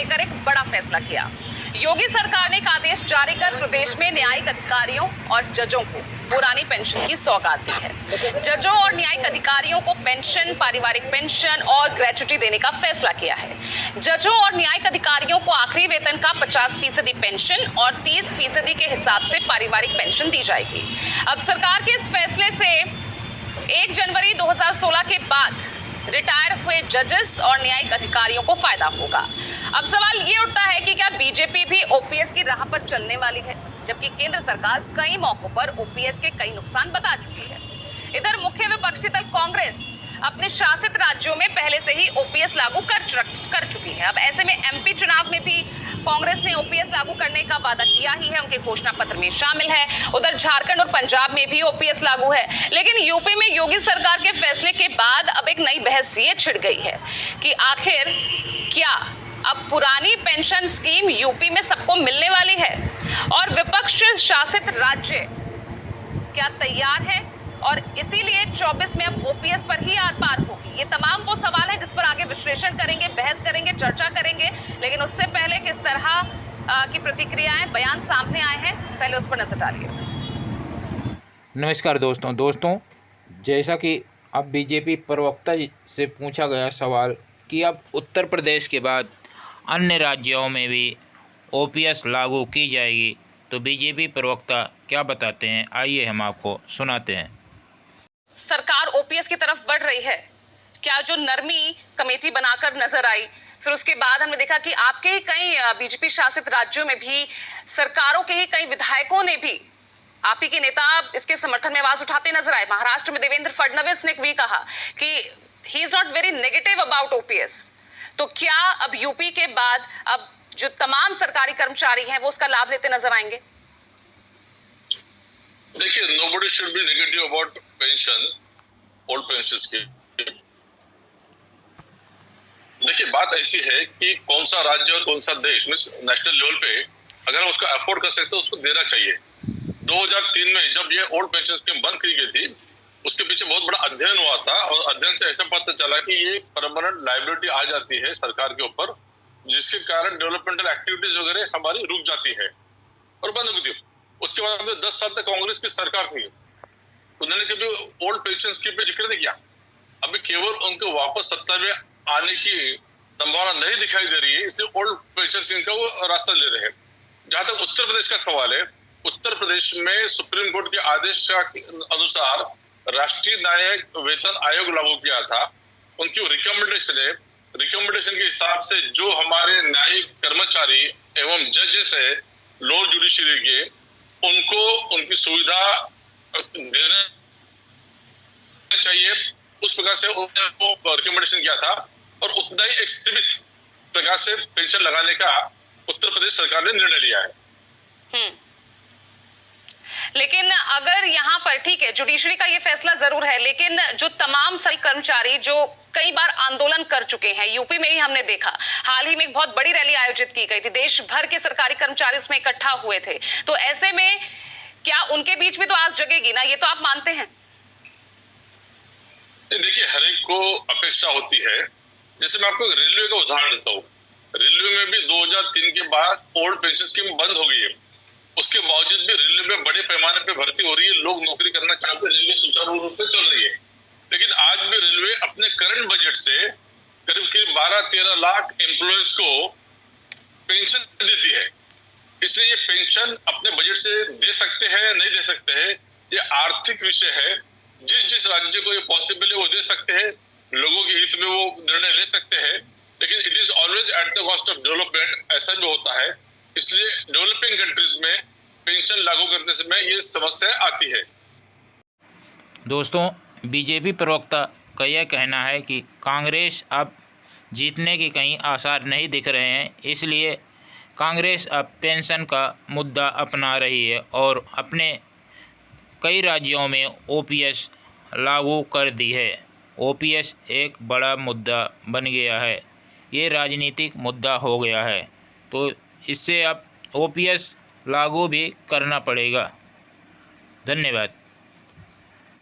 लेकर एक बड़ा फैसला किया। योगी सरकार ने एक आदेश जारी कर प्रदेश में न्यायिक अधिकारियों और जजों को पुरानी पेंशन की सौगात दी है। जजों और न्यायिक अधिकारियों को पेंशन, पारिवारिक पेंशन और ग्रेच्युटी देने का फैसला किया है। जजों और न्यायिक अधिकारियों को आखिरी वेतन का 50% पेंशन और 30% के हिसाब से पारिवारिक पेंशन दी जाएगी। अब सरकार के इस फैसले से 1 जनवरी 2016 के बाद रिटायर हुए जजेस और न्यायिक अधिकारियों को फायदा होगा। अब सवाल ये उठता है कि क्या बीजेपी भी ओपीएस की राह पर चलने वाली है, जबकि केंद्र सरकार कई मौकों पर ओपीएस के कई नुकसान बता चुकी है। इधर मुख्य विपक्षी दल कांग्रेस अपने शासित राज्यों में पहले से ही ओपीएस लागू कर चुकी है। अब ऐसे में एमपी चुनाव में भी कांग्रेस ने ओपीएस लागू करने का वादा किया ही है, उनके घोषणा पत्र में शामिल है। उधर झारखंड और पंजाब में भी ओपीएस लागू है, लेकिन यूपी में योगी सरकार के फैसले के बाद अब एक नई बहस ये छिड़ गई है कि आखिर क्या अब पुरानी पेंशन स्कीम यूपी में सबको मिलने वाली है और विपक्ष शासित राज्य क्या तैयार है और इसीलिए 24 में अब ओपीएस पर ही आर पार होगी। ये तमाम वो सवाल हैं जिस पर आगे विश्लेषण करेंगे, बहस करेंगे, चर्चा करेंगे, लेकिन उससे पहले किस तरह की प्रतिक्रियाएं, बयान सामने आए हैं, पहले उस पर नजर डालिए। नमस्कार दोस्तों, जैसा कि अब बीजेपी प्रवक्ता से पूछा गया सवाल कि अब उत्तर प्रदेश के बाद अन्य राज्यों में भी ओपीएस लागू की जाएगी, तो बीजेपी प्रवक्ता क्या बताते हैं, आइए हम आपको सुनाते हैं। सरकार ओपीएस की तरफ बढ़ रही है, क्या जो नरमी कमेटी बनाकर नजर आई, फिर उसके बाद हमने देखा कि आपके ही कई बीजेपी शासित राज्यों में भी सरकारों के ही कई विधायकों ने भी, आप ही के नेता इसके समर्थन में आवाज उठाते नजर आए। महाराष्ट्र में देवेंद्र फडणवीस ने भी कहा कि he is not very negative about OPS. तो क्या अब यूपी के बाद अब जो तमाम सरकारी कर्मचारी हैं वो उसका लाभ लेते नजर आएंगे? देखिए, nobody should be negative about pension, old pensions की। देखिए, बात ऐसी है कि कौन सा राज्य और कौन सा देश में नेशनल लेवल पे अगर उसको अफोर्ड कर सकते तो उसको देना चाहिए। 2003 में जब ये ओल्ड पेंशन स्कीम बंद की गई थी, उसके पीछे बहुत बड़ा अध्ययन हुआ था और अध्ययन से ऐसा पता चला कि ये परमानेंट लायबिलिटी आ जाती है सरकार के ऊपर, जिसके कारण डेवलपमेंटल एक्टिविटीज वगैरह हमारी रुक जाती है और बंद होती है। उसके बाद 10 साल तक कांग्रेस की सरकार थी, उन्होंने कभी ओल्ड पेंशन स्कीम पे जिक्र नहीं किया। अभी केवल उनको वापस सत्ता में आने की संभावना नहीं दिखाई दे रही है, इसलिए ओल्ड पेंशन स्कीम का वो रास्ता ले रहे हैं। जहां तक उत्तर प्रदेश का सवाल है, उत्तर प्रदेश में सुप्रीम कोर्ट के आदेश के अनुसार राष्ट्रीय न्यायिक वेतन आयोग लागू किया था। उनकी रिकमेंडेशन है, रिकमेंडेशन के हिसाब से जो हमारे न्यायिक कर्मचारी एवं जजेस है लोअर जुडिशरी के, उनको उनकी सुविधा देना चाहिए। उस प्रकार से उन्होंने वो रिकमेंडेशन किया था और उतना ही एक सीमित प्रकार से पेंशन लगाने का उत्तर प्रदेश सरकार ने निर्णय लिया है। लेकिन अगर यहाँ पर ठीक है, जुडिशरी का ये फैसला जरूर है, लेकिन जो तमाम सभी कर्मचारी जो कई बार आंदोलन कर चुके हैं, यूपी में ही हमने देखा, हाल ही में एक बहुत बड़ी रैली आयोजित की गई थी, देश भर के सरकारी कर्मचारी उसमें इकट्ठा हुए थे, तो ऐसे में क्या उनके बीच में तो आस जगेगी ना, ये तो आप मानते हैं? देखिए, हर एक को अपेक्षा होती है। जैसे मैं आपको रेलवे का उदाहरण देता हूँ, रेलवे में भी 2003 के बाद ओल्ड पेंशन स्कीम बंद हो गई है, उसके बावजूद भी रेलवे में बड़े पैमाने पे भर्ती हो रही है, लोग नौकरी करना चाहते हैं, रेलवे सुचारू रूप से चल रही है। लेकिन आज भी रेलवे अपने करंट बजट से करीब 12-13 लाख एम्प्लॉयज को पेंशन देती है। इसलिए ये पेंशन अपने बजट से दे सकते हैं, नहीं दे सकते हैं, ये आर्थिक विषय है। जिस राज्य को ये पॉसिबल है वो दे सकते हैं, लोगों के हित में वो निर्णय ले सकते हैं, लेकिन it is always at the cost of development, ऐसा भी होता है। इसलिए डेवलपिंग कंट्रीज में पेंशन लागू करते समय ये समस्या आती है। दोस्तों, बीजेपी प्रवक्ता का यह कहना है कि कांग्रेस अब जीतने के कहीं आसार नहीं दिख रहे हैं, इसलिए कांग्रेस अब पेंशन का मुद्दा अपना रही है और अपने कई राज्यों में ओपीएस लागू कर दी है। ओपीएस एक बड़ा मुद्दा बन गया है, ये राजनीतिक मुद्दा हो गया है, तो इससे अब ओपीएस लागू भी करना पड़ेगा। धन्यवाद।